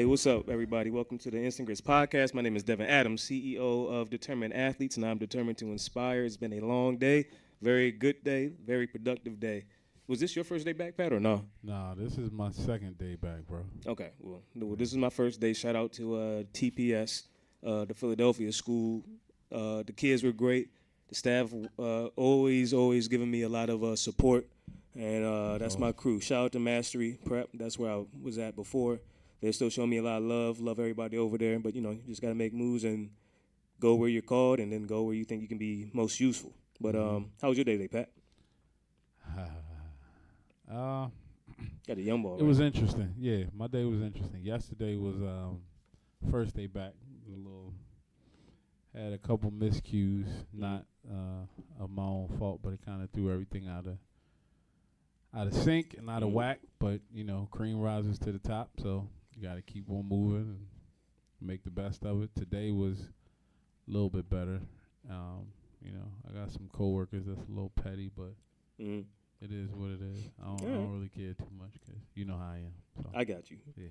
Hey, what's up, everybody? Welcome to the Instant Grits podcast. My name is Devin Adams, CEO of Determined Athletes, and I'm determined to inspire. It's been a long day, very good day, very productive day. Was this your first day back, Pat, or no? Nah, this is my second day back, bro. Okay, well, this is my first day. Shout out to TPS, the Philadelphia school. The kids were great. The staff always giving me a lot of support, and that's my crew. Shout out to Mastery Prep. That's where I was at before. They're still showing me a lot of love. Love everybody over there. But, you just got to make moves and go where you're called and then go where you think you can be most useful. But how was your day, Pat? Got a young ball. It was interesting. Yeah, my day was interesting. Yesterday was first day back. Had a couple miscues, not of my own fault, but it kind of threw everything out of sync and out of whack. But, cream rises to the top, so you got to keep on moving and make the best of it. Today was a little bit better. I got some coworkers that's a little petty, but it is what it is. I don't really care too much because you know how I am. So. I got you. Yeah.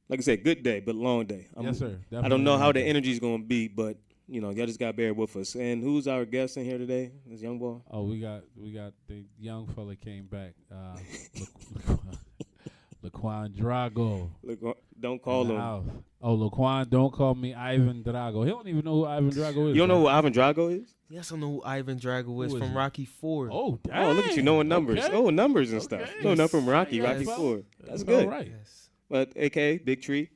Like I said, good day, but long day. Yes, sir. Definitely. I don't know how the energy's going to be, but, y'all just got to bear with us. And who's our guest in here today? This young boy? Oh, we got the young fella came back. Laquan Drago. Don't call him. Oh, Laquan, don't call me Ivan Drago. He don't even know who Ivan Drago is. You don't know who Ivan Drago is? Yes, I know who Ivan Drago is from he? Rocky IV. Oh, dang. Oh, look at you knowing numbers. Okay. Oh, numbers and stuff. Okay. No, not from Rocky Yes. IV. That's All good. right. Yes. But AKA Big Tree.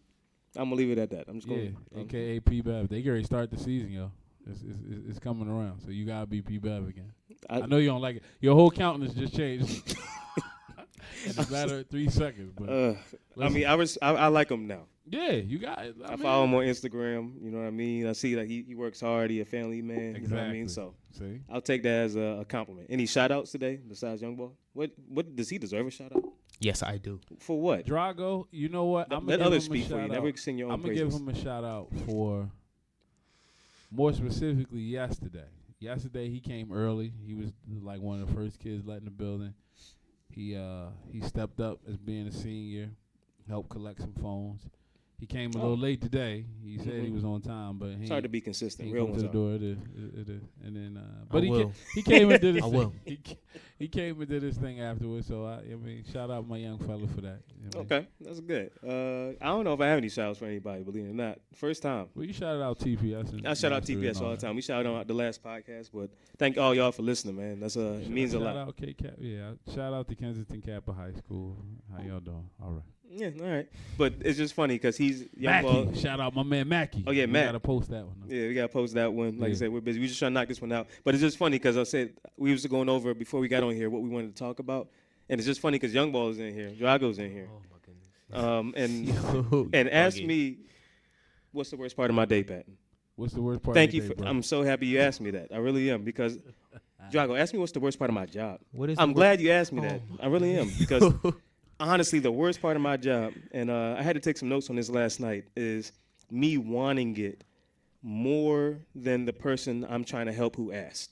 I'm going to leave it at that. I'm just going Yeah, a.k.a. P-Bev. They already start the season, yo. It's coming around, so you got to be P-Bev again. I know you don't like it. Your whole countenance just changed in the matter of 3 seconds. But I like him now. yeah, you got it. I follow him on Instagram. You know what I mean? I see that he works hard. He a family man. Exactly. You know what I mean? So see? I'll take that as a compliment. Any shout-outs today besides Young Boy? What does he deserve a shout-out? Yes, I do. For what? Drago, you know what? Let others speak for you. Never sing your own I'm going to give praises. him a shout-out for, more specifically, yesterday. Yesterday, he came early. He was like one of the first kids let in the building. He stepped up as being a senior, helped collect some phones. He came a little late today. He said he was on time, but It's hard to be consistent. he Real came ones to the are. door. It is. And then, I will. he came and did his I thing. will. He came and did his thing afterwards. So I mean, shout out my young fella for that. You know what I mean? Okay, that's good. I don't know if I have any shout-outs for anybody, believe it or not. First time. Well, you shouted out TPS. And I shout out Mastery TPS and all the that. time. We shouted out the last podcast, but thank all y'all for listening, man. That's it means a lot. Shout out K-Cap. Yeah, shout out to Kensington Kappa High School. How y'all doing? All right. Yeah, all right. But it's just funny because he's young Mackie. ball. Shout out my man Mackie. Oh, yeah, we Mac. got to post that one. Yeah, we gotta post that one. Like I Yeah. said, we're busy. We just trying to knock this one out. But it's just funny because I said we was going over before we got on here what we wanted to talk about, and it's just funny because Young Ball is in here, Drago's in here, Oh, my goodness. and ask me what's the worst part of my day, Pat. What's the worst part Thank of you. the day, bro? I'm so happy you asked me that. I really am because Drago, ask me what's the worst part of my job. What is I'm the glad you asked me that. Oh. I really am because honestly, the worst part of my job, and I had to take some notes on this last night, is me wanting it more than the person I'm trying to help who asked.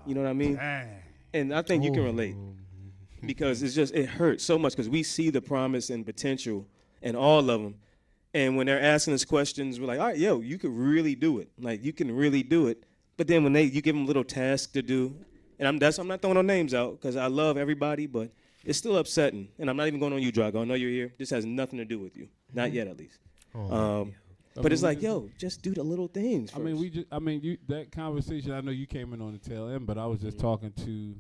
You know what I mean? Dang. And I think you can relate because it hurts so much because we see the promise and potential in all of them. And when they're asking us questions, we're like, all right, yo, you could really do it. Like, you can really do it. But then when you give them little tasks to do, and I'm not throwing no names out because I love everybody, but it's still upsetting. And I'm not even going on you, Drago. I know you're here. This has nothing to do with you. Not yet, at least. But it's like, yo, just do the little things first. That conversation, I know you came in on the tail end, but I was just talking to,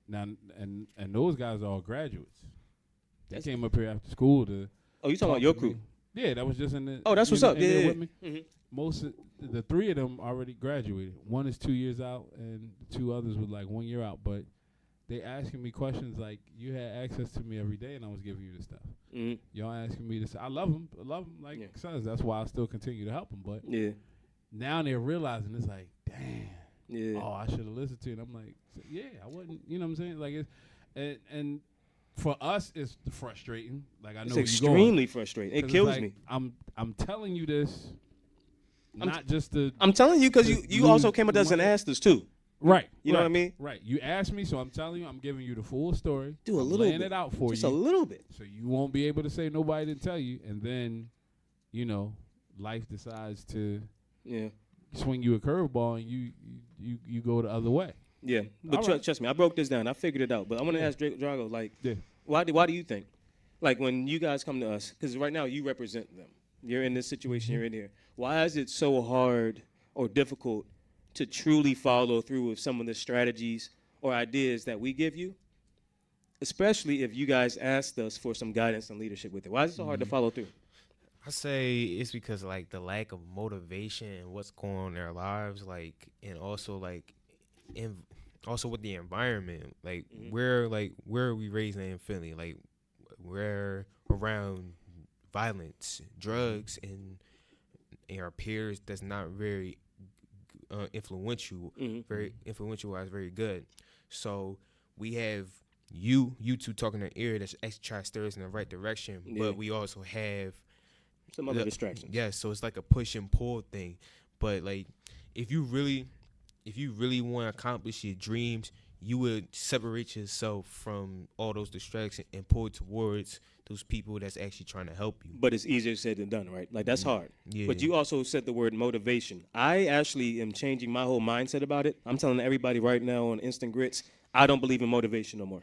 now, and those guys are all graduates. They came up here after school to. Oh, you talking about your crew? Yeah, that was just in the. Oh, that's what's up. in there Yeah. with me. Most of the three of them already graduated. One is 2 years out, and the two others were like 1 year out. But they asking me questions like, you had access to me every day, and I was giving you this stuff. Y'all asking me this. I love them like sons. That's why I still continue to help them. But now they're realizing it's like, damn. Oh, I should have listened to it. I'm like, yeah, I wouldn't. You know what I'm saying? Like it's and for us, it's frustrating. Like I know it's extremely frustrating. It kills me. I'm telling you this, not just to. I'm telling you because you also came with us and asked us too. Right. You know what I mean? Right. You asked me, so I'm telling you, I'm giving you the full story. Do a I'm little laying bit. it out for Just you. a little bit. So you won't be able to say nobody didn't tell you, and then life decides to Yeah. swing you a curveball and you go the other way. Yeah. But trust me, I broke this down. I figured it out. But I want to ask Drago, like, why do you think, like, when you guys come to us, because right now you represent them. You're in this situation, you're in here. Why is it so hard or difficult to truly follow through with some of the strategies or ideas that we give you, especially if you guys asked us for some guidance and leadership with it? Why is it so hard to follow through? I say it's because like the lack of motivation and what's going on in their lives, like, and also like, also with the environment, like where are we raised in Philly? Like we're around violence, drugs, and our peers that's not very influential, very influential-wise, very good. So we have you two talking in their ear that's actually trying to steer us in the right direction, but we also have some other distractions. Yeah, so it's like a push and pull thing. But like, if you really want to accomplish your dreams, you would separate yourself from all those distractions and pull towards those people that's actually trying to help you. But it's easier said than done, right? Like, that's hard. Yeah. But you also said the word motivation. I actually am changing my whole mindset about it. I'm telling everybody right now on Instant Grits, I don't believe in motivation no more.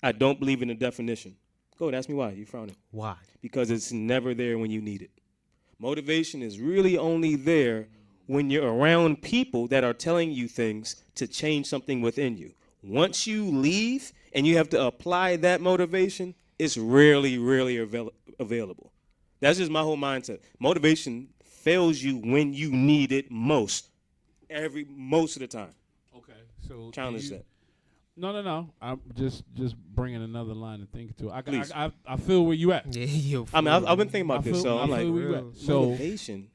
I don't believe in the definition. Go ahead, ask me why. You frowning. Why? Because it's never there when you need it. Motivation is really only there when you're around people that are telling you things to change something within you. Once you leave and you have to apply that motivation, it's rarely available. That's just my whole mindset. Motivation fails you when you need it most of the time. Okay, so challenge that. No. I'm just bringing another line of thinking to it. I feel where you at. Yeah, I've been thinking about this, so I'm like, motivation.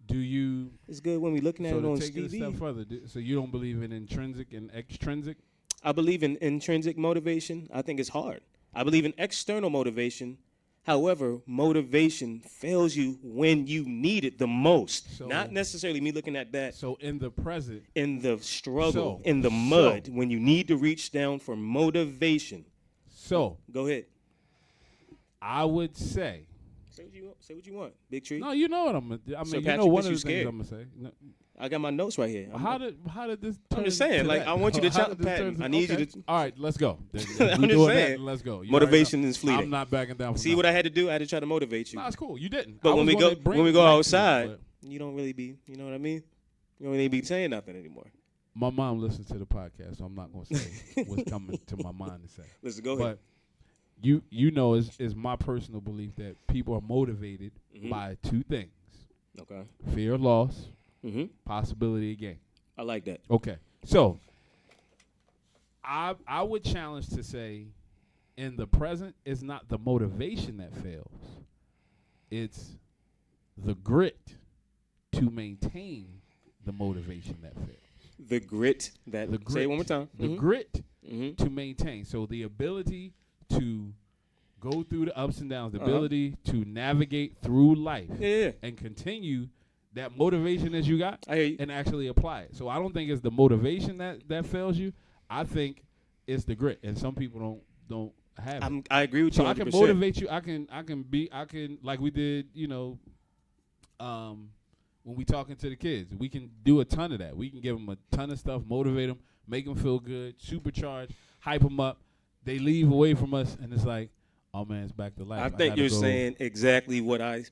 Do you? It's good when we're looking at it on take TV. It a step further. So you don't believe in intrinsic and extrinsic? I believe in intrinsic motivation. I think it's hard. I believe in external motivation. However, motivation fails you when you need it the most. So, not necessarily me looking at that. So in the present. In the struggle, in the mud, when you need to reach down for motivation. So. Go ahead. I would say. Say what you want, Big Tree. No, you know what I'm going to do. I mean, so you Patrick, know one of the scared? things I'm going to say. No. I got my notes right here. How did this turn? I'm just saying, like, I want you to challenge Pat. I need you to. All right, let's go. I'm just saying. Let's go. Motivation is fleeting. I'm not backing down. See what I had to do? I had to try to motivate you. No, it's cool. You didn't. But when we go outside, you don't really be. You know what I mean? You don't really be saying nothing anymore. My mom listens to the podcast, so I'm not going to say what's coming to my mind to say. Listen, go ahead. But you know, is my personal belief that people are motivated by two things. Okay. Fear of loss. Possibility of gain. I like that. Okay. So I would challenge to say in the present, it's not the motivation that fails. It's the grit to maintain the motivation that fails. The grit that say it one more time. The grit to maintain. So the ability to go through the ups and downs, the ability to navigate through life and continue that motivation that you got and actually apply it. So I don't think it's the motivation that fails you. I think it's the grit, and some people don't have it. I agree with you. So 100%. I can motivate you. I can like we did, when we talking to the kids. We can do a ton of that. We can give them a ton of stuff, motivate them, make them feel good, supercharge, hype them up. They leave away from us, and it's like, oh man, it's back to life. I think you're saying exactly what I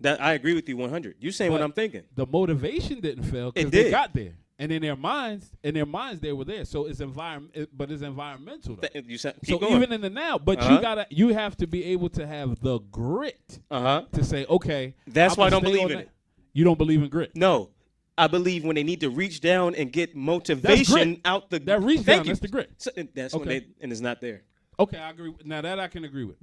agree with you 100. You're saying what I'm thinking. The motivation didn't fail because they got there, and in their minds, they were there. So it's but it's environmental. Though. Even in the now, but you have to be able to have the grit to say, okay, that's why I don't believe in it. You don't believe in grit? No, I believe when they need to reach down and get motivation out the that reach down. That's the grit. So that's when and it's not there. Okay, I agree. Now that I can agree with.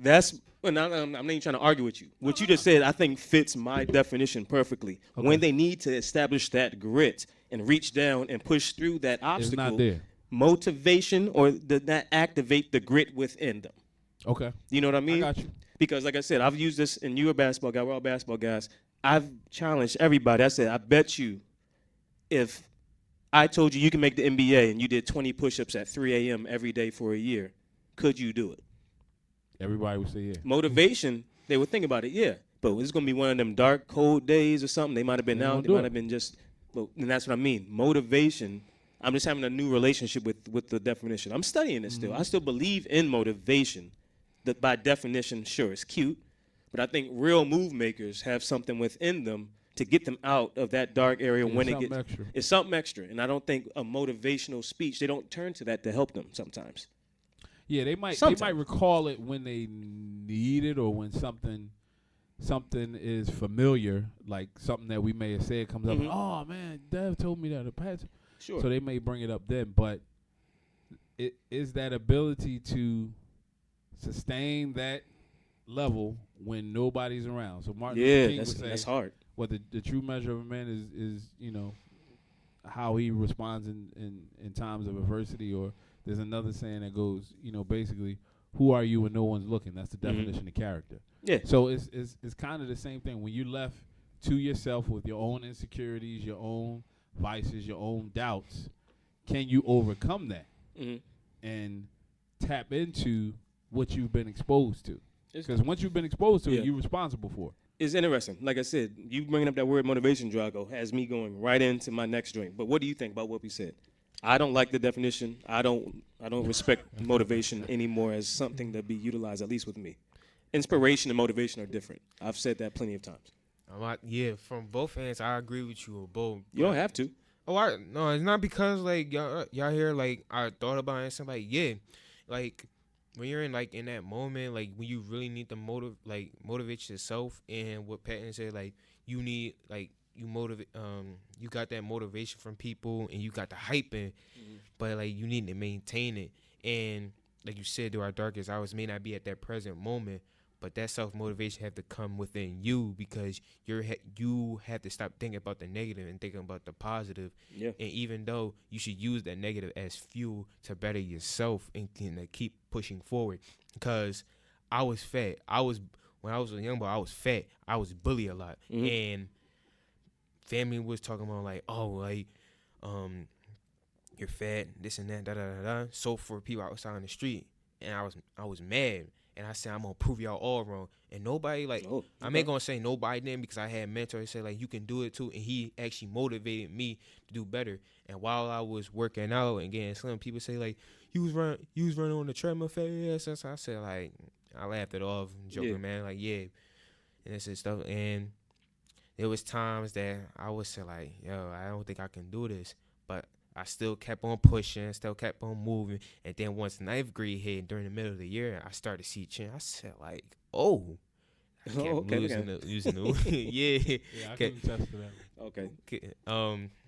I'm not even trying to argue with you. What you just said, I think, fits my definition perfectly. Okay. When they need to establish that grit and reach down and push through that obstacle, it's not there. Motivation or that activate the grit within them. Okay. You know what I mean? I got you. Because, like I said, I've used this, and you're a basketball guy. We're all basketball guys. I've challenged everybody. I said, I bet you if I told you can make the NBA and you did 20 push-ups at 3 a.m. every day for a year, could you do it? Everybody would say yeah. Motivation, they would think about it, yeah. But it's gonna be one of them dark, cold days or something. They might have been They out. don't They do might it. have been just. But and that's what I mean. Motivation. I'm just having a new relationship with the definition. I'm studying it still. I still believe in motivation. That by definition, sure, it's cute, but I think real move makers have something within them to get them out of that dark area Yeah, when it something gets. extra. It's something extra, and I don't think a motivational speech. They don't turn to that to help them sometimes. Yeah, they might Sometimes. recall it when they need it or when something is familiar, like something that we may have said comes up. Mhm. Oh man, Dev told me that. Or Pat. Sure. So they may bring it up then, but it is that ability to sustain that level when nobody's around. So Martin Luther King would say, that's hard. what the true measure of a man is how he responds in times of adversity. Or there's another saying that goes, basically, who are you when no one's looking? That's the definition of character. Yeah. So it's kind of the same thing when you're left to yourself with your own insecurities, your own vices, your own doubts. Can you overcome that and tap into what you've been exposed to? Because once you've been exposed to it, you're responsible for it. It's interesting. Like I said, you bringing up that word motivation, Drago, has me going right into my next drink. But what do you think about what we said? I don't like the definition. I don't respect motivation anymore as something to be utilized, at least with me. Inspiration and motivation are different. I've said that plenty of times. Yeah, from both ends, I agree with you with both. You don't have to. No, it's not because like y'all here like I thought about it and stuff like like when you're in that moment, like when you really need to motivate yourself, and what Patton said, like you need you got that motivation from people and you got the hyping, but like you need to maintain it. And like you said, there are darkest hours may not be at that present moment, but that self-motivation have to come within you, because you have to stop thinking about the negative and thinking about the positive. Yeah. And even though you should use that negative as fuel to better yourself and to keep pushing forward. Because I was fat. When I was a young boy, I was fat. I was bullied a lot. And family was talking about like, oh, like, you're fat, this and that, da da da da. So for people outside on the street, and I was mad. And I said, I'm going to prove y'all all wrong. And nobody, I ain't going to say nobody then, because I had mentors that said, like, you can do it too. And he actually motivated me to do better. And while I was working out and getting slim, people say, like, you was running on the treadmill fat ass. So I said, like, I laughed it off, joking, man. Like, yeah. And this is stuff. And there was times that I would say, like, yo, I don't think I can do this. But I still kept on pushing, still kept on moving. And then once ninth grade hit, during the middle of the year, I started to see change. I said, like, oh. I kept losing the yeah. Yeah, I can attest to that. Okay.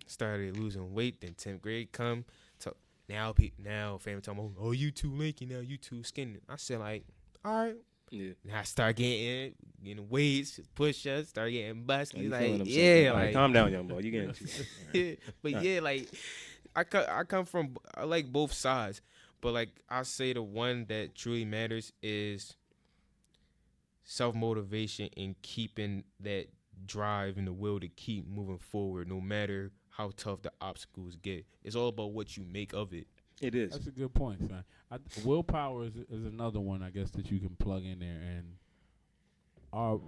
Started losing weight. Then 10th grade come. So now family talking about, oh, you too lanky now, you too skinny. I said, like, all right. Yeah. And I start getting weights, push-ups, start getting busted. Like, yeah, like, calm down, young boy. You getting too. But yeah, like, I come from, I like both sides, but like I say the one that truly matters is self-motivation and keeping that drive and the will to keep moving forward no matter how tough the obstacles get. It's all about what you make of it. It is. That's a good point, son. Willpower is another one, I guess, that you can plug in there. And our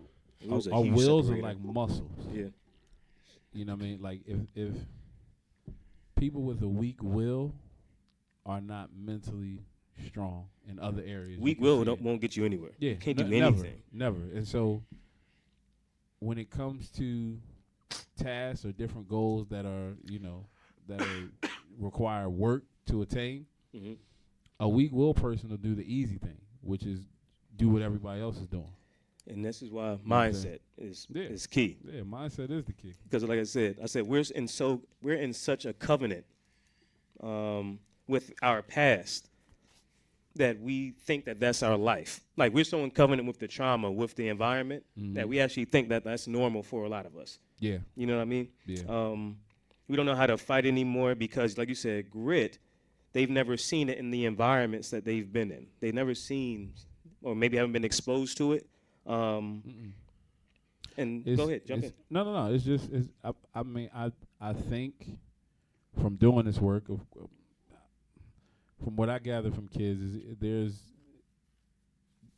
wills are like muscles. Yeah. You know what I mean? Like if people with a weak will are not mentally strong in other areas. Weak will won't get you anywhere. Yeah, you can't do anything. Never. And so when it comes to tasks or different goals that are, require work to attain, a weak will person will do the easy thing, which is do what everybody else is doing. And this is why mindset is key. Yeah, mindset is the key. Because like I said, we're in such a covenant with our past that we think that that's our life. Like we're so in covenant with the trauma, with the environment, that we actually think that that's normal for a lot of us. Yeah. You know what I mean? Yeah. We don't know how to fight anymore because, like you said, grit, they've never seen it in the environments that they've been in. They've never seen, or maybe haven't been exposed to it. And go ahead, jump in. No. It's just, I think from doing this work, from what I gather from kids, is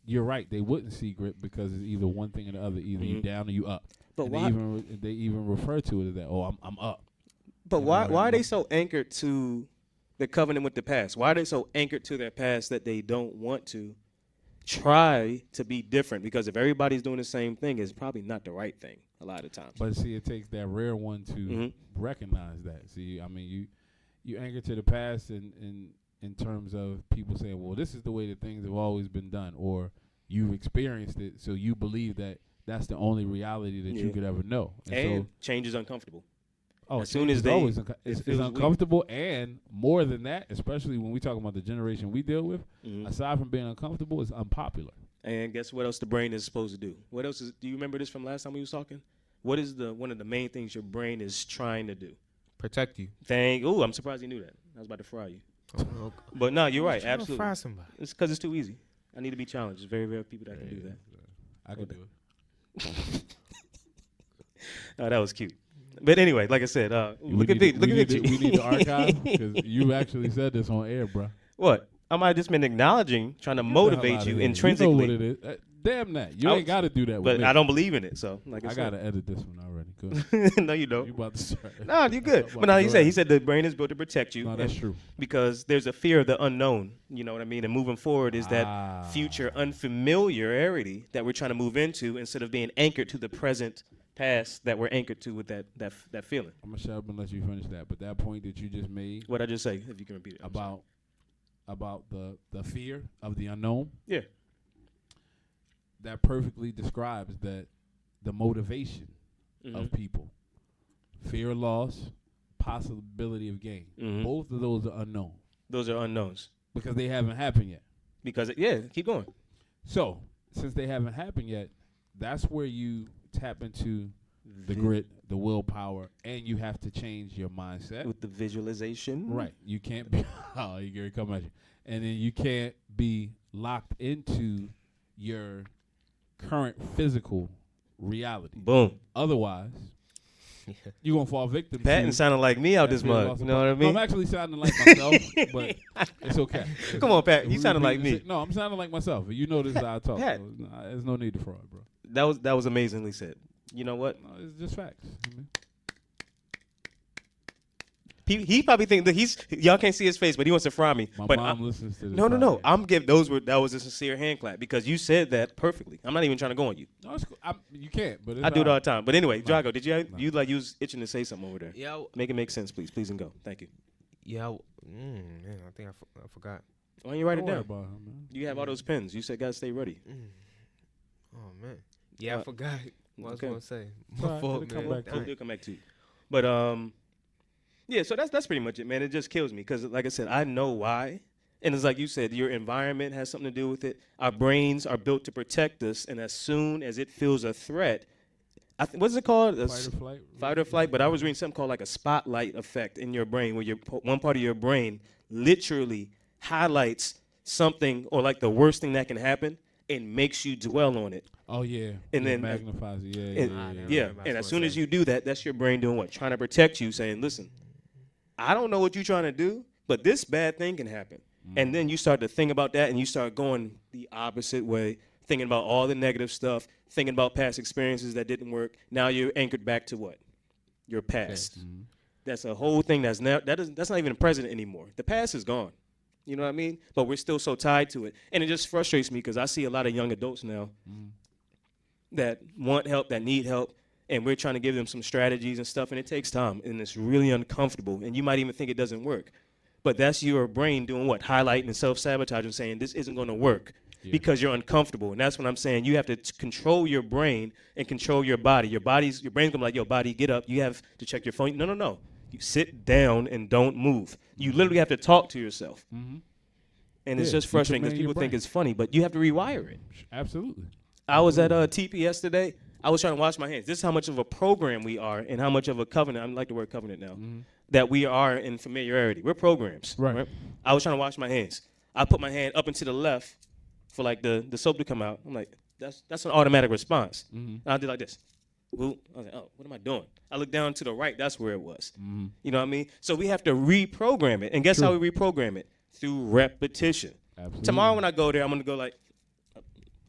you're right. They wouldn't see grit because it's either one thing or the other. Either you down or you up. But and why? They even refer to it as that. Oh, I'm up. But You why know, are I'm they up. so anchored to the covenant with the past? Why are they so anchored to their past that they don't want to try to be different? Because if everybody's doing the same thing, it's probably not the right thing a lot of times. But see, it takes that rare one to Mhm. recognize that. See, I mean, you anchor to the past in terms of people saying, well, this is the way that things have always been done, or you've experienced it, so you believe that that's the only reality that you Yeah. could ever know. And change is uncomfortable. So, as soon as they- always it it's feels weak. uncomfortable, and more than that, especially when we talk about the generation we deal with, Mhm. aside from being uncomfortable, it's unpopular. And guess what else the brain is supposed to do? What else do you remember this from last time we was talking? What is one of the main things your brain is trying to do? Protect you. Ooh, I'm surprised you knew that. I was about to fry you. Oh, But no, you're right. trying to Absolutely. fry somebody. It's because it's too easy. I need to be challenged. There's very, very few people that can do that. I could do it. Oh, that was cute. But anyway, like I said, look at we you. need the archive because you actually said this on air, bro. What? I might have just been acknowledging, trying to motivate you intrinsically. You know what it is. Damn that. You ain't got to do that with But me. I don't believe in it. So, like I I said. got to edit this one already. Go. No, you You don't. about to start. No, you're good. I'm about But no, to he go said ahead. the brain is built to protect you. No, that's and- true. Because there's a fear of the unknown. You know what I mean? And moving forward is that future unfamiliarity that we're trying to move into instead of being anchored to the present past that we're anchored to with that feeling. I'm going to shut up and let you finish that. But that point that you just made What I just say, if you can repeat it. I'm sorry. about the fear of the unknown, Yeah. that perfectly describes the motivation Mhm. of people. Fear of loss, possibility of gain. Mhm. Both of those are unknown Those are unknowns. because they haven't happened yet. Because, keep going. So, since they haven't happened yet, that's where you tap into the grit, the willpower, and you have to change your mindset. With the visualization. Right. You can't be Gary come at you. And then you can't be locked into your current physical reality. Boom. Otherwise, you're gonna fall victim Patton to sounding like me out that this fear of mug. loss You of know what I power. No, mean? I'm actually sounding like myself, but it's okay. Come on, Pat. If You we sounding like repeat me. the No, I'm sounding like myself. You know this is how I talk. Pat. So there's no need to fraud, bro. That was amazingly said. You know what? No, it's just facts. I mean, He probably think that y'all can't see his face, but he wants to fry me. my but mom listens to this. No. podcast. That was a sincere hand clap because you said that perfectly. I'm not even trying to go on you. No, it's cool. You can't, but it's I do it all all the time. But anyway, No. Drago, did you No. you was itching to say something over there? Yeah. Make it make sense, please. Please and go. Thank you. Yeah. Man, I think I forgot. Why don't you write Don't it worry down? about it, man. You have all those pens. You said gotta stay ready. Oh man. Yeah, I What? forgot what I was Okay. gonna say. It's My all right. fault, It'll come man. back to Dang. He'll come back to you. But yeah. So that's pretty much it, man. It just kills me because, like I said, I know why. And it's like you said, your environment has something to do with it. Our brains are built to protect us, and as soon as it feels a threat, what's it called? Fight or flight. Fight or flight, but I was reading something called like a spotlight effect in your brain, where one part of your brain literally highlights something or like the worst thing that can happen and makes you dwell on it. Oh yeah. And Yeah, then, magnifies it. And, Yeah. yeah, that's and what as I soon as said. you do that, that's your brain doing what? Trying to protect you, saying, listen, I don't know what you're trying to do, but this bad thing can happen. And then you start to think about that and you start going the opposite way, thinking about all the negative stuff, thinking about past experiences that didn't work. Now you're anchored back to what? Your past. That's a whole thing that's not even present anymore. The past is gone. You know what I mean? But we're still so tied to it. And it just frustrates me because I see a lot of young adults now that want help, that need help, and we're trying to give them some strategies and stuff, and it takes time, and it's really uncomfortable, and you might even think it doesn't work. But that's your brain doing what? Highlighting and self-sabotaging, saying this isn't going to work because you're uncomfortable. And that's what I'm saying. You have to control your brain and control your body. Your brain's going to be like, yo, body, get up. You have to check your phone. No. You sit down and don't move. You literally have to talk to yourself. And it's Yeah, just you frustrating because command your people think brain. it's funny, but you have to rewire it. Absolutely. I was at TP yesterday. I was trying to wash my hands. This is how much of a program we are and how much of a covenant, I like the word covenant now, that we are in familiarity. We're programs. Right. I was trying to wash my hands. I put my hand up and to the left for like the soap to come out. I'm like, that's an automatic response. And I did like this. Ooh. I was like, oh, what am I doing? I looked down to the right. That's where it was. You know what I mean? So we have to reprogram it. And guess how we reprogram it? Through repetition. Absolutely. Tomorrow when I go there, I'm going to go like,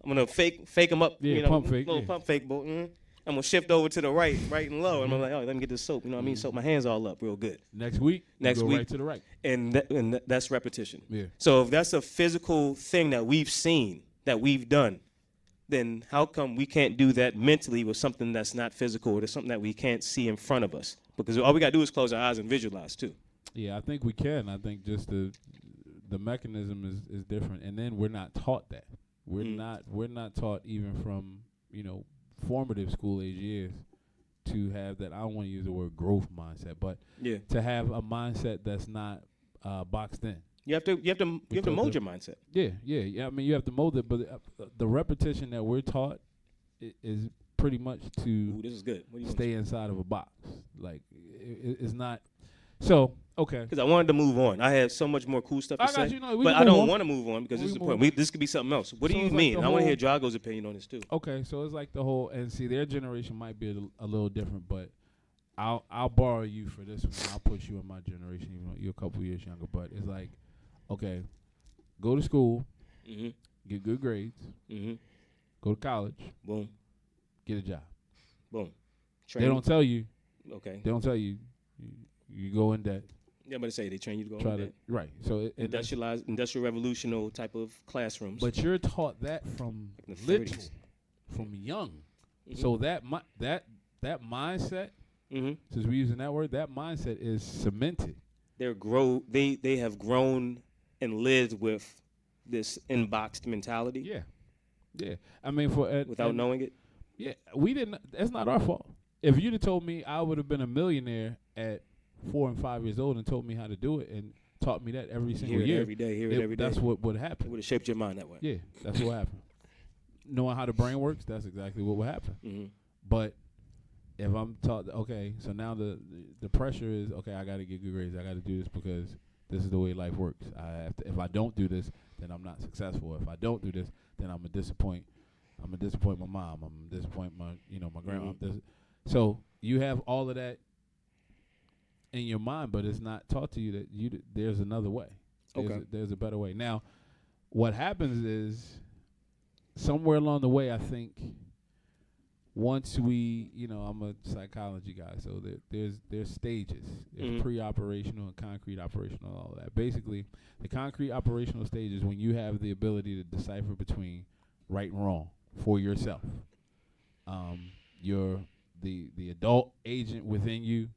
I'm gonna fake them up. Yeah, you know, pump fake, little yeah. pump fake. But I'm gonna shift over to the right and low. And I'm like, oh, let me get this soap. You know what I mean? Soap my hands all up real good. Next week, Next you go week. right to the right. And that's repetition. Yeah. So if that's a physical thing that we've seen, that we've done, then how come we can't do that mentally with something that's not physical or something that we can't see in front of us? Because all we got to do is close our eyes and visualize too. Yeah, I think we can. I think just the mechanism is different, and then we're not taught that. We're not taught even from formative school age years to have that. I don't want to use the word growth mindset, but to have a mindset that's not boxed in. You have to mold your mindset. Yeah. I mean, you have to mold it, but the repetition that we're taught is pretty much to Ooh, this is good. What do you stay inside of a box. Like it's not. So okay. Because I wanted to move on. I had so much more cool stuff to say, No, but I don't want to move on because this is the point. This could be something else. What do you mean? I want to hear Drago's opinion on this too. Okay, so it's like the whole, and see, their generation might be a little different, but I'll borrow you for this one. I'll put you in my generation, even though you're a couple years younger. But it's like, okay, go to school, get good grades, go to college, boom, get a job, boom. They don't tell you. Okay. They don't tell you. You go in debt. Yeah, but say they train you to go in debt. Right. So industrialized, industrial revolutional type of classrooms. But you're taught that from little, from young. So that mindset. Since we're using that word, that mindset is cemented. They have grown and lived with this inboxed mentality. Yeah. I mean, without knowing it. Yeah, we didn't. That's not our fault. If you'd have told me I would have been a millionaire at 4 and 5 years old and told me how to do it and taught me that every single year, every day, that's what would happen. It would have shaped your mind that way. Yeah, that's what happened. Knowing how the brain works, that's exactly what would happen. But if I'm taught, okay, so now the pressure is, okay, I got to get good grades. I got to do this because this is the way life works. I have to. If I don't do this, then I'm not successful. If I don't do this, then I'm gonna disappoint my mom. I'm gonna disappoint my grandma. So you have all of that in your mind, but it's not taught to you that there's another way. There's a better way. Now, what happens is somewhere along the way, I think once we, I'm a psychology guy, so there's stages. There's pre-operational and concrete operational, all of that. Basically, the concrete operational stage is when you have the ability to decipher between right and wrong for yourself. The adult agent within you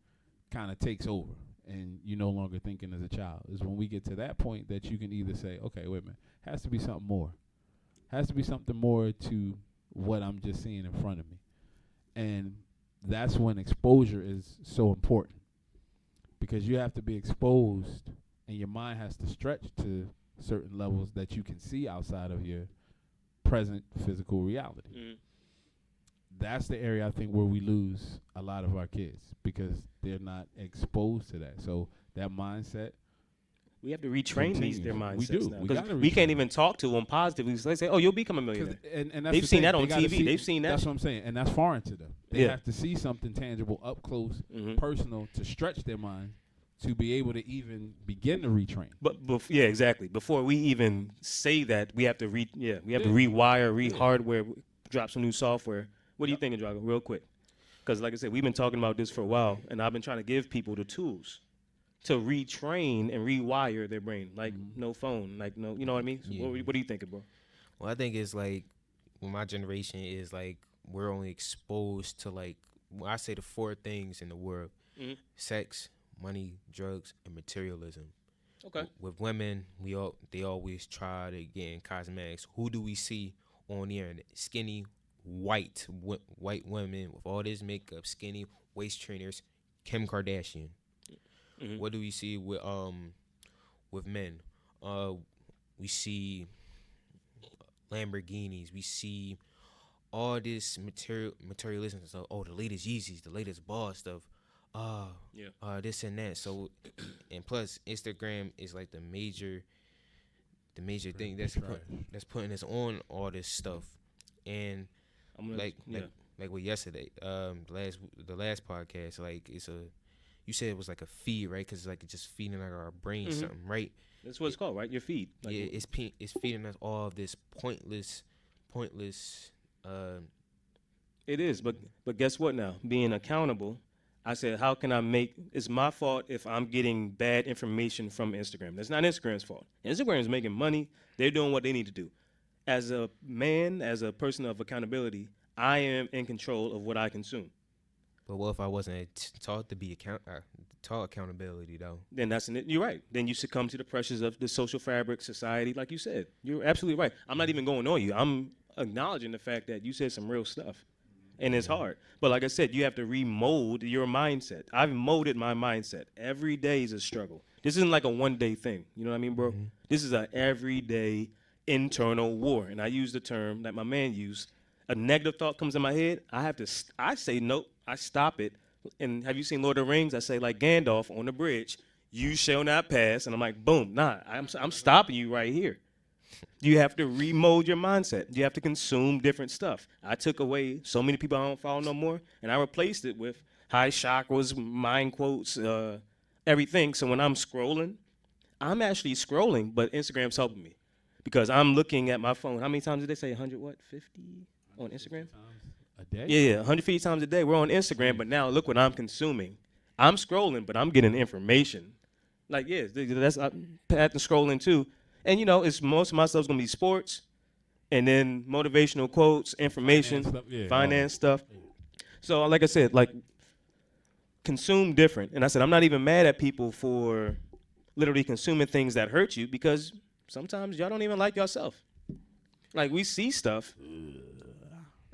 kind of takes over, and you're no longer thinking as a child. Is when we get to that point that you can either say, okay, wait a minute, has to be something more. Has to be something more to what I'm just seeing in front of me. And that's when exposure is so important, because you have to be exposed and your mind has to stretch to certain levels that you can see outside of your present physical reality. That's the area I think where we lose a lot of our kids, because they're not exposed to that. So that mindset, we have to retrain their mindsets. We do. Now, because we can't even talk to them positively. So they say, "Oh, you'll become a millionaire." And that's they've seen that on TV. They've seen that. That's what I'm saying, and that's foreign to them. They have to see something tangible, up close, personal, to stretch their mind, to be able to even begin to retrain. But exactly. Before we even say that, we have to to rewire, hardware, drop some new software. What do you think, Drago? Real quick, because like I said, we've been talking about this for a while, and I've been trying to give people the tools to retrain and rewire their brain, like no phone, like no, you know what I mean? So what are you thinking, bro? Well, I think it's like, well, my generation is like, we're only exposed to like, I say the 4 things in the world: sex, money, drugs, and materialism. Okay. With women, they always try to get in cosmetics. Who do we see on the internet? Skinny, white women with all this makeup, skinny waist trainers, Kim Kardashian. What do we see with men? We see Lamborghinis. We see all this materialism. So, the latest Yeezys, the latest Boss stuff. This and that. So, and plus Instagram is like the major thing that's putting us on all this stuff. And like with yesterday, the last podcast, like you said it was like a feed, right? Because like it's just feeding like our brain something, right? That's what it's called, right? Your feed. Like, it's feeding us all of this pointless pointless. It is, but guess what now? Being accountable, I said, how can I make? It's my fault if I'm getting bad information from Instagram. That's not Instagram's fault. Instagram is making money. They're doing what they need to do. As a man, as a person of accountability, I am in control of what I consume. But what if I wasn't taught to be taught accountability though? Then you're right. Then you succumb to the pressures of the social fabric, society, like you said. You're absolutely right. I'm not even going on you. I'm acknowledging the fact that you said some real stuff. And it's hard. But like I said, you have to remold your mindset. I've molded my mindset. Every day is a struggle. This isn't like a one-day thing. You know what I mean, bro? This is an everyday internal war. And I use the term that my man used. A negative thought comes in my head. I say nope. I stop it. And have you seen Lord of the Rings? I say like Gandalf on the bridge, you shall not pass. And I'm like, boom, nah, I'm stopping you right here. You have to remold your mindset. You have to consume different stuff. I took away so many people I don't follow no more, and I replaced it with high chakras, mind quotes, everything. So when I'm scrolling, I'm actually scrolling, but Instagram's helping me because I'm looking at my phone. How many times did they say 100 what? 50 on Instagram? A day? Yeah, 150 times a day. We're on Instagram, but now look what I'm consuming. I'm scrolling, but I'm getting information. Like, yeah, that's Pat and scrolling too. And, you know, it's most of my stuff's going to be sports and then motivational quotes, information, finance stuff. So, like I said, like, consume different. And I said, I'm not even mad at people for literally consuming things that hurt you because sometimes y'all don't even like yourself. Like, we see stuff.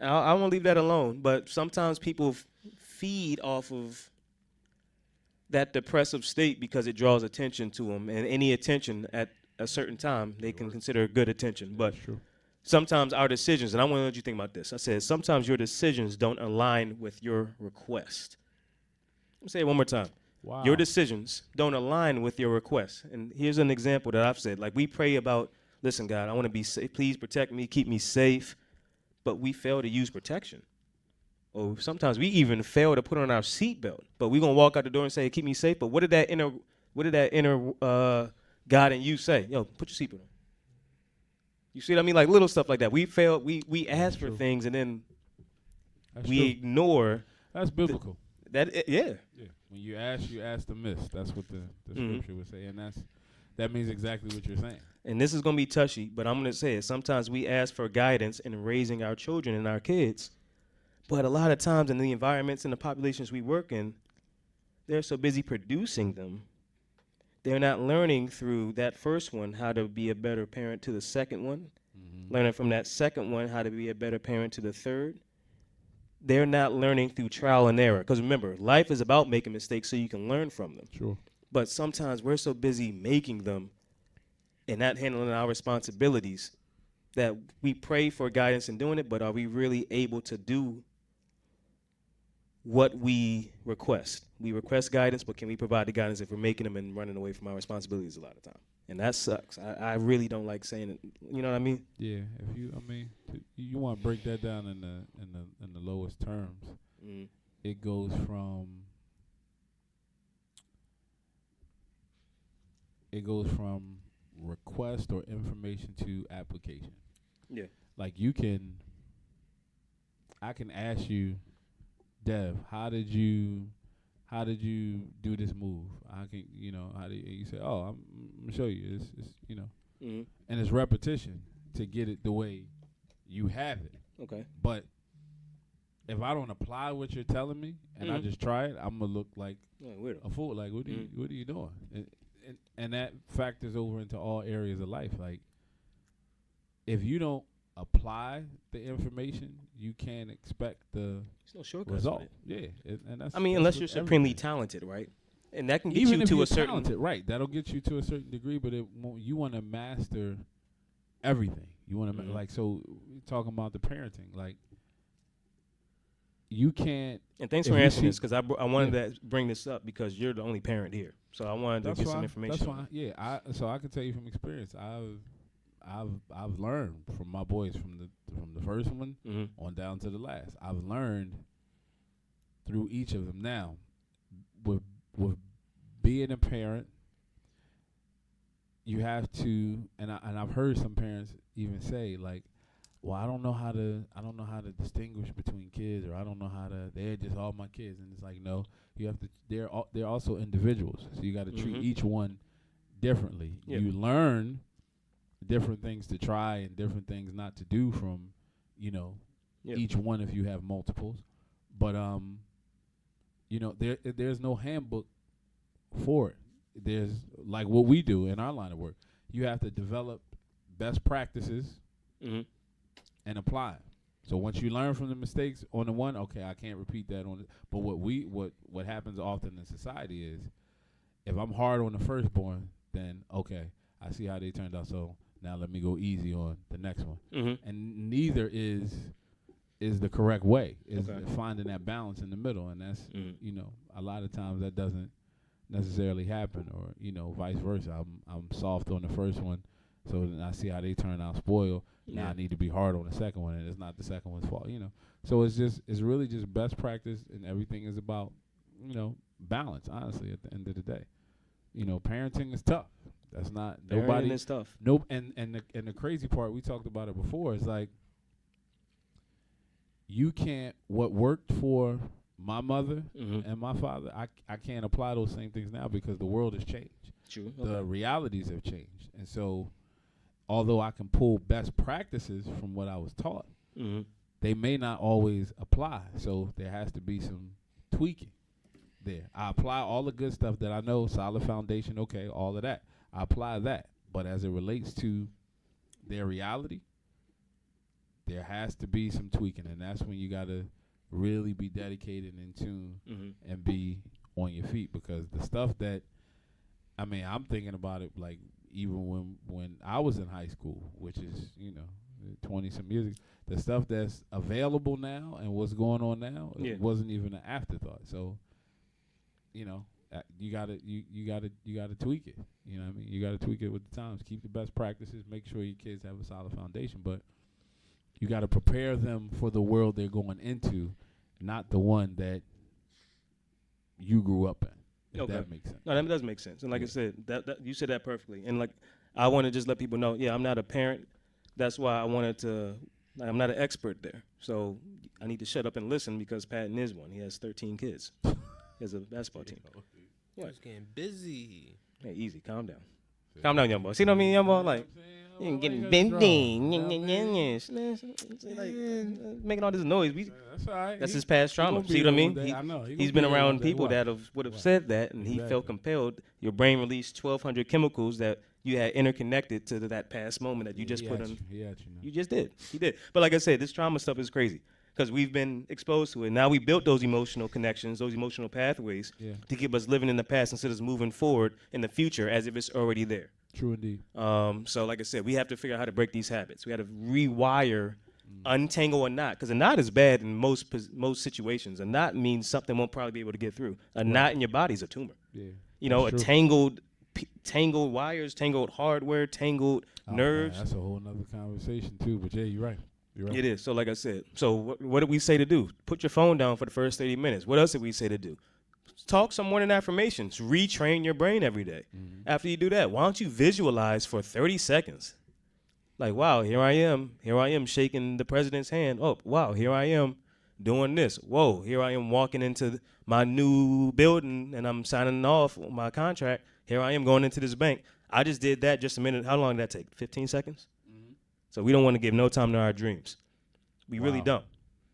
I won't leave that alone. But sometimes people feed off of that depressive state because it draws attention to them. And any attention at a certain time, they can consider good attention. But sometimes our decisions, and I want to know what you think about this. I said, sometimes your decisions don't align with your request. Let me say it one more time. Wow. Your decisions don't align with your request. And here's an example that I've said. Like, we pray about, listen, God, I want to be safe. Please protect me, keep me safe. But we fail to use protection. Or sometimes we even fail to put on our seatbelt. But we're going to walk out the door and say, keep me safe. But what did that inner God in you say? Yo, put your seatbelt on. You see what I mean? Like little stuff like that. We fail. We ask for things and then we ignore. That's biblical. Yeah. When you ask to miss. That's what the scripture would say. And that means exactly what you're saying. And this is going to be touchy, but I'm going to say it. Sometimes we ask for guidance in raising our children and our kids. But a lot of times in the environments and the populations we work in, they're so busy producing them. They're not learning through that first one how to be a better parent to the second one. Learning from that second one how to be a better parent to the third. They're not learning through trial and error. Because remember, life is about making mistakes so you can learn from them. Sure. But sometimes we're so busy making them and not handling our responsibilities that we pray for guidance in doing it, but are we really able to do what we request? We request guidance, but can we provide the guidance if we're making them and running away from our responsibilities a lot of time? And that sucks. I really don't like saying it. You know what I mean? Yeah. If you want to break that down in the lowest terms, it goes from request or information to application. Yeah. Like I can ask you, Dev, how did you do this move? How do you say, oh, I'm gonna show you. It's and it's repetition to get it the way you have it. Okay. But if I don't apply what you're telling me and I just try it, I'm gonna look like a fool. Like, what are you doing? And that factors over into all areas of life. Like, if you don't apply the information, you can't expect the result. Yeah, and that's. I mean, unless you're supremely talented, right? And that can get even you if to you're a certain talented, right? That'll get you to a certain degree, but you want to master everything. You want to like, so talking about the parenting, like, you can't. And thanks for answering this, because I wanted to bring this up because you're the only parent here, so I wanted to get some information. That's why. Yeah, so I can tell you from experience. I've learned from my boys from the first one on down to the last. I've learned through each of them. Now, with being a parent, you have to, and I've heard some parents even say, like, well, I don't know how to distinguish between kids, or I don't know how to. They're just all my kids, and it's like, no, you have to. They're also individuals, so you got to treat each one differently. Yep. You learn different things to try and different things not to do from, each one if you have multiples. But there's no handbook for it. There's like what we do in our line of work. You have to develop best practices and apply it. So once you learn from the mistakes on the one, okay, I can't repeat that on it. But what happens often in society is, if I'm hard on the firstborn, then okay, I see how they turned out. So now let me go easy on the next one. And neither is the correct way. Is finding that balance in the middle, and that's a lot of times that doesn't necessarily happen, or vice versa. I'm soft on the first one, so then I see how they turn out spoiled. Now I need to be hard on the second one, and it's not the second one's fault. So it's really just best practice, and everything is about balance. Honestly, at the end of the day, parenting is tough. That's not nobody. Parenting is tough. Nope. And the crazy part, we talked about it before, is like, you can't, what worked for my mother and my father, I can't apply those same things now because the world has changed. True. The realities have changed. And so, although I can pull best practices from what I was taught, they may not always apply. So there has to be some tweaking there. I apply all the good stuff that I know, solid foundation, okay, all of that. I apply that. But as it relates to their reality, there has to be some tweaking, and that's when you got to really be dedicated and in tune and be on your feet, because the stuff that, I'm thinking about it like even when I was in high school, which is, 20-some years ago, the stuff that's available now and what's going on now, it wasn't even an afterthought. So, you gotta tweak it. You know what I mean? You gotta tweak it with the times. Keep the best practices. Make sure your kids have a solid foundation, but you got to prepare them for the world they're going into, not the one that you grew up in. If that makes sense. No, that does make sense. And like I said, that you said that perfectly. And like, I want to just let people know, I'm not a parent. That's why I wanted to. I'm not an expert there, so I need to shut up and listen, because Patton is one. He has 13 kids. He has a basketball team. Yeah, it's getting busy. Hey, easy. Calm down. Calm down, young boy. See what I mean, young boy? Like, you ain't getting busy. Making all this noise. That's all right. That's his past trauma. See what I mean? He's been around people that would have said that, and he felt compelled. Your brain released 1,200 chemicals that you had interconnected to that past moment that you just put on. You just did. He did. But like I said, this trauma stuff is crazy, because we've been exposed to it. Now we built those emotional connections, those emotional pathways to keep us living in the past instead of moving forward in the future as if it's already there. True indeed. So like I said, we have to figure out how to break these habits. We got to rewire, untangle a knot, because a knot is bad in most situations. A knot means something won't probably be able to get through. A knot in your body is a tumor. Yeah. Tangled wires, tangled hardware, tangled nerves. Man, that's a whole nother conversation too. But you're right. You're right. It is. So like I said, so what did we say to do? Put your phone down for the first 30 minutes. What else did we say to do? Talk some morning affirmations. Retrain your brain every day. After you do that, why don't you visualize for 30 seconds? Like, wow, here I am shaking the president's hand. Oh, wow, here I am doing this. Whoa, here I am walking into my new building and I'm signing off on my contract. Here I am going into this bank. I just did that just a minute. How long did that take? 15 seconds? So we don't want to give no time to our dreams. We really don't.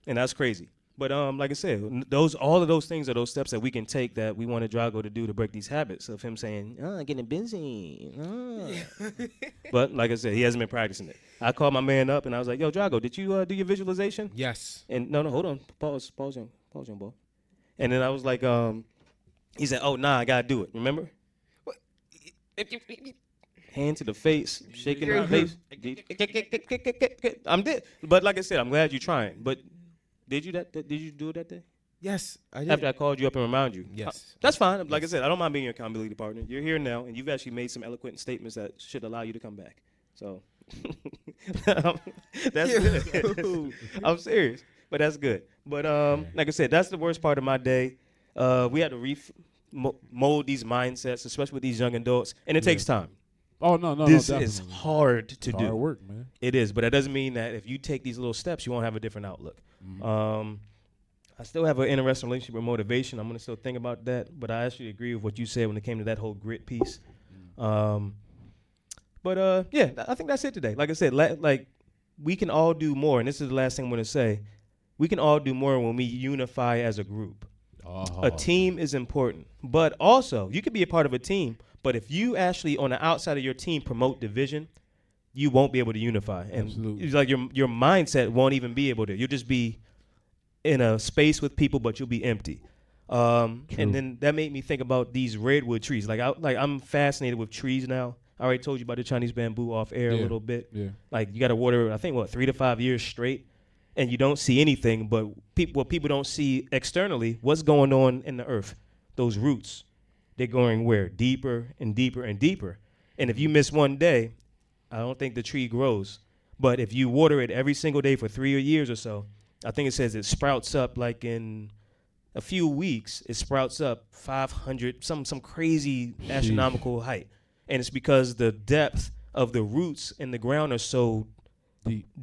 And that's crazy. But like I said, all of those things are those steps that we can take that we wanted Drago to do to break these habits of him saying, getting busy. But like I said, he hasn't been practicing it. I called my man up and I was like, yo, Drago, did you do your visualization? Yes. And no, hold on. Pause, young boy. And then I was like, he said, oh, nah, I got to do it. Remember? What? Hand to the face, shaking the face. I'm dead. But like I said, I'm glad you're trying. But did you do it that day? Yes, I did. After I called you up and reminded you? Yes. That's fine. Like I said, I don't mind being your accountability partner. You're here now, and you've actually made some eloquent statements that should allow you to come back. So that's good. I'm serious, but that's good. But like I said, that's the worst part of my day. We had to mold these mindsets, especially with these young adults, and it takes time. Oh no, this no, is definitely. hard to It's do. hard work, man. It is, but that doesn't mean that if you take these little steps, you won't have a different outlook. I still have an interesting relationship with motivation. I'm gonna still think about that, but I actually agree with what you said when it came to that whole grit piece. Yeah, I think that's it today. Like I said, like we can all do more, and this is the last thing I'm gonna say. We can all do more when we unify as a group. A team is important, but also you could be a part of a team. But if you actually on the outside of your team promote division, you won't be able to unify, and Absolutely. it's like your mindset won't even be able to. You'll just be in a space with people, but you'll be empty. And then that made me think about these redwood trees. I'm fascinated with trees now. I already told you about the Chinese bamboo off air a little bit. Yeah. Like you got to water, I think 3 to 5 years straight, and you don't see anything. But what people don't see externally, what's going on in the earth? Those roots, they're going where? Deeper and deeper and deeper. And if you miss one day, I don't think the tree grows. But if you water it every single day for 3 years or so, I think it says it sprouts up like in a few weeks. It sprouts up 500, some crazy astronomical height. And it's because the depth of the roots in the ground are so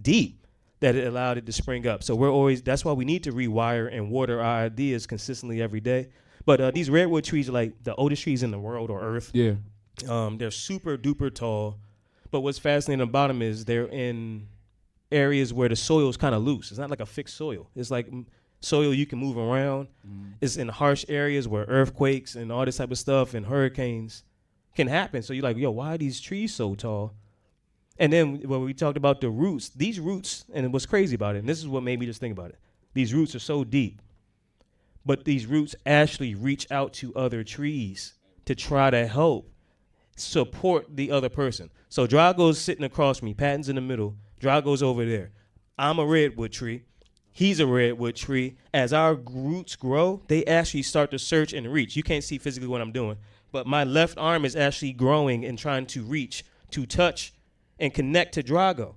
deep that it allowed it to spring up. So that's why we need to rewire and water our ideas consistently every day. But these redwood trees are like the oldest trees in the world or earth. Yeah. They're super duper tall. But what's fascinating about them is they're in areas where the soil is kind of loose. It's not like a fixed soil. It's like soil you can move around. It's in harsh areas where earthquakes and all this type of stuff and hurricanes can happen. So you're like, yo, why are these trees so tall? And then when we talked about the roots, these roots, and what's crazy about it, and this is what made me just think about it, these roots are so deep, but these roots actually reach out to other trees to try to help support the other person. So Drago's sitting across from me, Patton's in the middle, Drago's over there. I'm a redwood tree. He's a redwood tree. As our roots grow, they actually start to search and reach. You can't see physically what I'm doing, but my left arm is actually growing and trying to reach, to touch, and connect to Drago.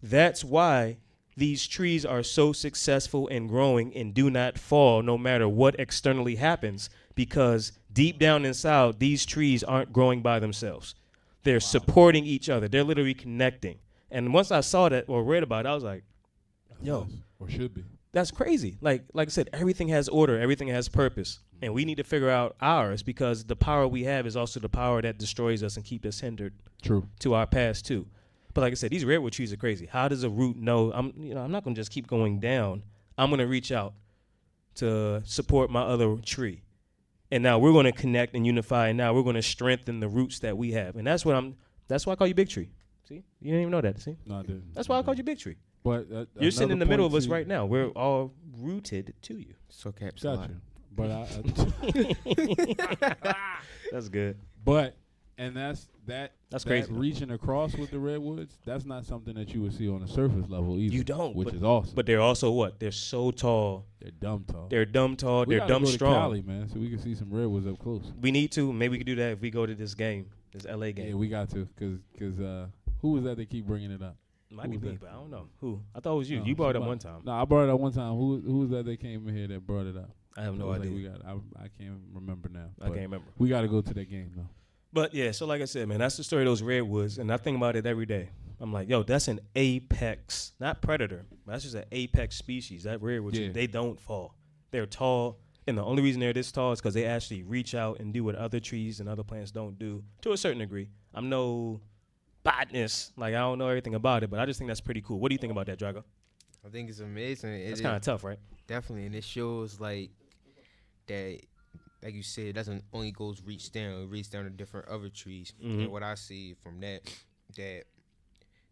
That's why these trees are so successful in growing and do not fall no matter what externally happens, because deep down inside, these trees aren't growing by themselves. They're supporting each other. They're literally connecting. And once I saw that or read about it, I was like, yo. Or should be. That's crazy. Like I said, everything has order. Everything has purpose. And we need to figure out ours, because the power we have is also the power that destroys us and keep us hindered to our past too. But like I said, these redwood trees are crazy. How does a root know? I'm not going to just keep going down. I'm going to reach out to support my other tree. And now we're going to connect and unify, and now we're going to strengthen the roots that we have. And that's why I call you Big Tree. See? You didn't even know that, see? No, I didn't. That's why I called you Big Tree. But you're sitting in the middle of us right now. We're all rooted to you. So caps. Gotcha. But That's good. But and that's crazy. Reaching across with the redwoods, that's not something that you would see on the surface level either. You don't, which is awesome. But they're also what? They're so tall. They're dumb tall. They're dumb tall. We They're dumb go to strong. Cali, man, so we can see some redwoods up close. We need to. Maybe we could do that if we go to this game, this LA game. Yeah, we got to, because who was that? They keep bringing it up. Might be me, but I don't know who. I thought it was you. You brought it up one time. No, I brought it up one time. Who was that? They came in here that brought it up. I have no idea. I can't remember now. I can't remember. We got to go to that game though. But yeah, so like I said, man, that's the story of those redwoods, and I think about it every day. I'm like, yo, that's an apex, not predator, but that's just an apex species. That redwood tree, they don't fall. They're tall, and the only reason they're this tall is because they actually reach out and do what other trees and other plants don't do to a certain degree. I'm no botanist, like I don't know everything about it, but I just think that's pretty cool. What do you think about that, Drago? I think it's amazing. It's kind of tough, right? Definitely, and it shows like that. Like you said, it doesn't only goes reach down; it reaches down to different other trees. Mm-hmm. And what I see from that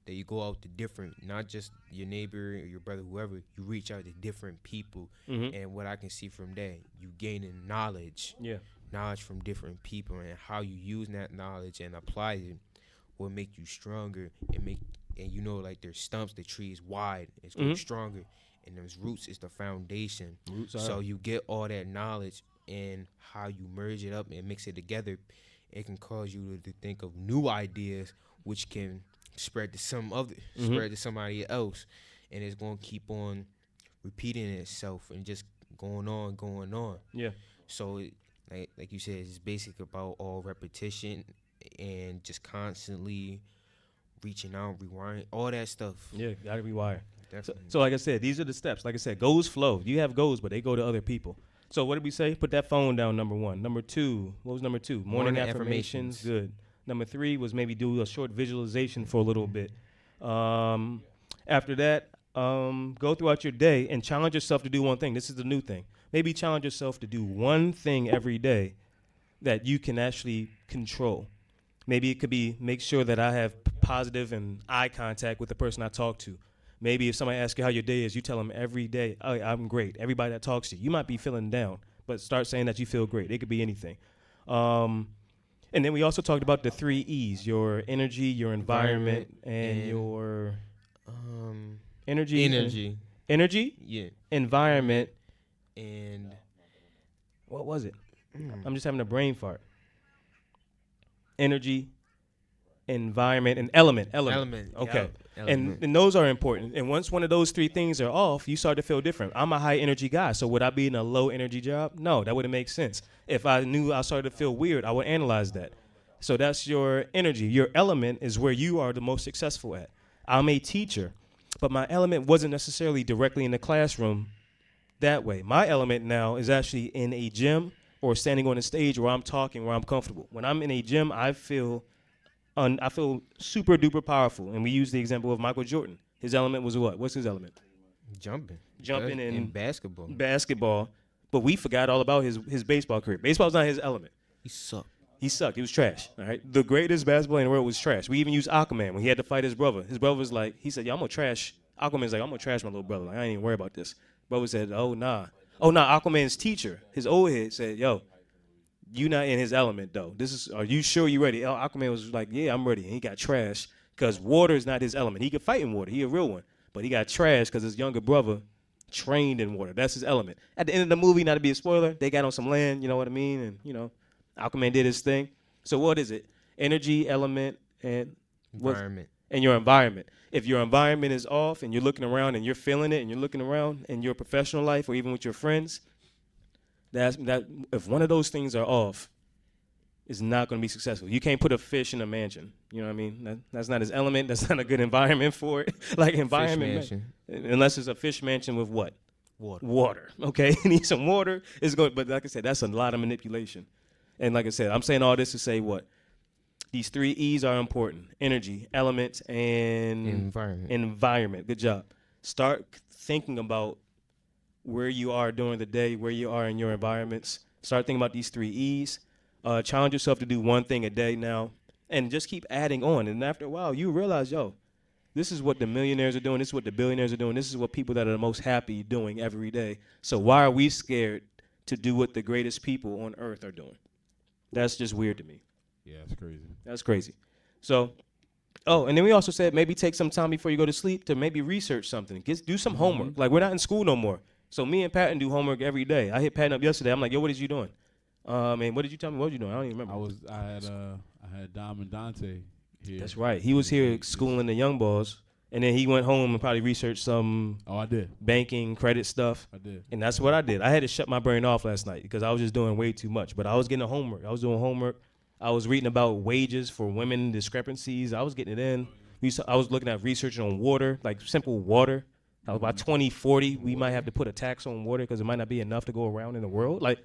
you go out to different, not just your neighbor or your brother, whoever. You reach out to different people, and what I can see from that, you gaining knowledge. Yeah, knowledge from different people, and how you use that knowledge and apply it will make you stronger and like there's stumps, the tree is wide, it's going stronger, and those roots is the foundation. So you get all that knowledge, and how you merge it up and mix it together, it can cause you to think of new ideas, which can spread to spread to somebody else, and it's going to keep on repeating itself and just going on. Yeah. So like you said, it's basic about all repetition and just constantly reaching out, rewiring, all that stuff. Yeah, gotta rewire. Definitely. So like I said, these are the steps. Like I said, goals flow. You have goals, but they go to other people. So what did we say? Put that phone down, number 1. Number 2, what was number 2? Morning affirmations. Good. Number 3 was maybe do a short visualization for a little bit. After that, go throughout your day and challenge yourself to do one thing. This is the new thing. Maybe challenge yourself to do one thing every day that you can actually control. Maybe it could be make sure that I have positive and eye contact with the person I talk to. Maybe if somebody asks you how your day is, you tell them every day, oh, I'm great. Everybody that talks to you, you might be feeling down, but start saying that you feel great. It could be anything. And then we also talked about the 3 E's, your energy, your environment, and your energy. Energy, Yeah. environment, And what was it? I'm just having a brain fart. Energy, environment, and element. Okay. And those are important. And once one of those 3 things are off, you start to feel different. I'm a high energy guy, so would I be in a low energy job? No, that wouldn't make sense. If I knew I started to feel weird, I would analyze that. So that's your energy. Your element is where you are the most successful at. I'm a teacher, but my element wasn't necessarily directly in the classroom that way. My element now is actually in a gym or standing on a stage where I'm talking, where I'm comfortable. When I'm in a gym, I feel super duper powerful. And we use the example of Michael Jordan. His element was what? What's his element? Jumping in basketball. But we forgot all about his baseball career. Baseball's not his element. He sucked. He was trash. All right. The greatest basketball in the world was trash. We even used Aquaman when he had to fight his brother. His brother was like, he said, "Yeah, I'm gonna trash." Aquaman's like, "I'm gonna trash my little brother. Like, I ain't even worry about this." Brother said, "Oh nah." Aquaman's teacher, his old head, said, "Yo, you not in his element though. Are you sure you ready?" Aquaman was like, "Yeah, I'm ready." And he got trashed because water is not his element. He could fight in water. He a real one. But he got trashed because his younger brother trained in water. That's his element. At the end of the movie, not to be a spoiler, they got on some land, you know what I mean? And, Aquaman did his thing. So what is it? Energy, element, and Environment. And your environment. If your environment is off and you're looking around and you're feeling it and you're looking around in your professional life or even with your friends, that if one of those things are off, it's not going to be successful. You can't put a fish in a mansion. You know what I mean? That's not his element. That's not a good environment for it. Like environment, unless it's a fish mansion with what? Water. Okay, you need some water. But like I said, that's a lot of manipulation. And like I said, I'm saying all this to say what? These 3 E's are important: energy, elements, and environment. Good job. Start thinking about where you are during the day, where you are in your environments. Start thinking about these 3 E's. Challenge yourself to do one thing a day now, and just keep adding on. And after a while, you realize, this is what the millionaires are doing. This is what the billionaires are doing. This is what people that are the most happy doing every day. So why are we scared to do what the greatest people on earth are doing? That's just weird to me. Yeah, it's crazy. That's crazy. So, and then we also said maybe take some time before you go to sleep to maybe research something. Do some homework. Like, we're not in school no more. So me and Patton do homework every day. I hit Patton up yesterday. I'm like, "Yo, what is you doing?" And what did you tell me? What was you doing? I don't even remember. I had Dom and Dante here. That's right. He was here schooling the young boys, and then he went home and probably researched some. Oh, I did. Banking, credit stuff. I did. And that's what I did. I had to shut my brain off last night because I was just doing way too much. But I was getting homework. I was doing homework. I was reading about wages for women discrepancies. I was getting it in. I was looking at research on water, like simple water. By 2040, we might have to put a tax on water because it might not be enough to go around in the world. Like,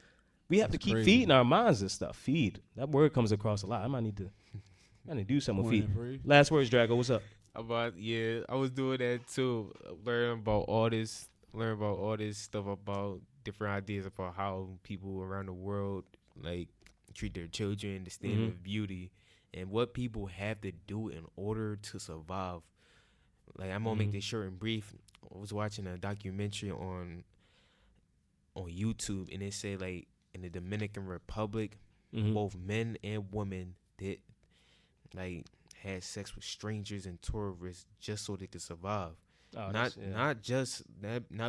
we have to keep feeding our minds this stuff. Feed. That word comes across a lot. I might need to do something with feed. Last words, Drago. What's up? I was doing that too. Learn about all this stuff about different ideas about how people around the world like treat their children, the standard of beauty, and what people have to do in order to survive. Like, I'm gonna make this short and brief. I was watching a documentary on YouTube, and it said, like, in the Dominican Republic, both men and women did like had sex with strangers and tourists just so they could survive. Not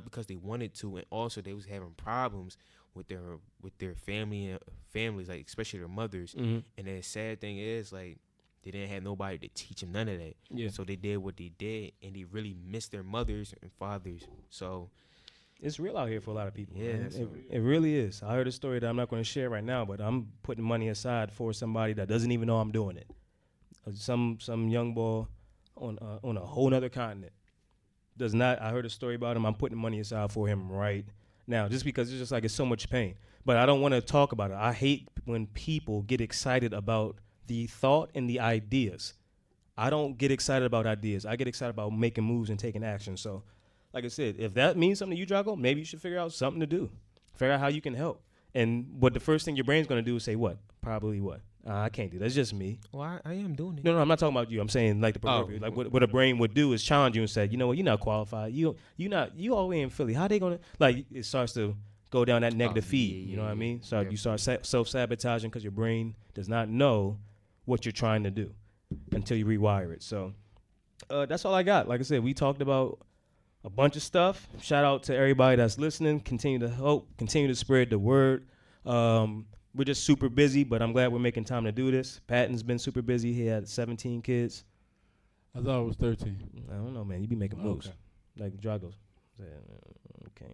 because they wanted to, and also they was having problems with their families, like especially their mothers. And the sad thing is, like, they didn't have nobody to teach them none of that. Yeah. So they did what they did, and they really missed their mothers and fathers. So it's real out here for a lot of people. Yeah, man. that's It really is. I heard a story that I'm not going to share right now, but I'm putting money aside for somebody that doesn't even know I'm doing it. Some young boy on a whole nother continent does not. I heard a story about him. I'm putting money aside for him right now, just because it's just like it's so much pain. But I don't want to talk about it. I hate when people get excited about the thought and the ideas. I don't get excited about ideas. I get excited about making moves and taking action. So, like I said, if that means something to you, Drago, maybe you should figure out something to do. Figure out how you can help. And what the first thing your brain's going to do is say what? Probably what? I can't do that. That's just me. Well, I am doing it. No, I'm not talking about you. I'm saying like the proverbial. Like what a brain would do is challenge you and say, you know what, you're not qualified. You all the way in Philly. How they gonna like? It starts to go down that negative feed. You know what I mean? So you start self-sabotaging because your brain does not know what you're trying to do until you rewire it. So that's all I got. Like I said, we talked about a bunch of stuff. Shout out to everybody that's listening. Continue to help. Continue to spread the word. We're just super busy, but I'm glad we're making time to do this. Patton's been super busy. He had 17 kids. I thought it was 13. I don't know, man. You be making moves. Okay. Like Drago said, okay.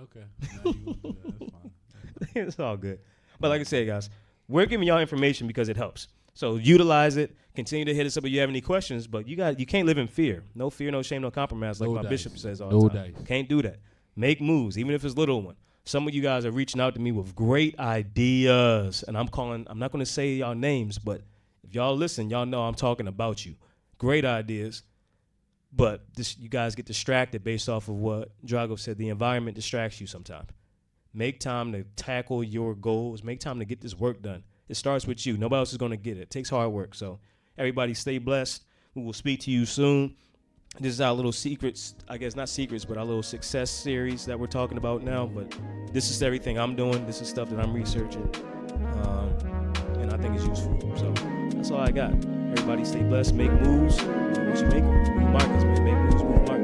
Okay. Now you gonna do that. That's fine. It's all good. But like I said, guys, we're giving y'all information because it helps. So utilize it. Continue to hit us up if you have any questions. But you can't live in fear. No fear, no shame, no compromise, like No my dice. bishop says all No the time. dice. Can't do that. Make moves, even if it's little one. Some of you guys are reaching out to me with great ideas, and I'm not going to say y'all names, but if y'all listen, y'all know I'm talking about you. Great ideas, but you guys get distracted based off of what Drago said. The environment distracts you sometimes. Make time to tackle your goals. Make time to get this work done. It starts with you. Nobody else is going to get it. It takes hard work. So everybody stay blessed. We will speak to you soon. This is our little secrets, I guess not secrets, but our little success series that we're talking about now. But this is everything I'm doing. This is stuff that I'm researching, and I think it's useful. So that's all I got. Everybody stay blessed. Make moves. What you make them. Move markets, man. Make moves. Move markets.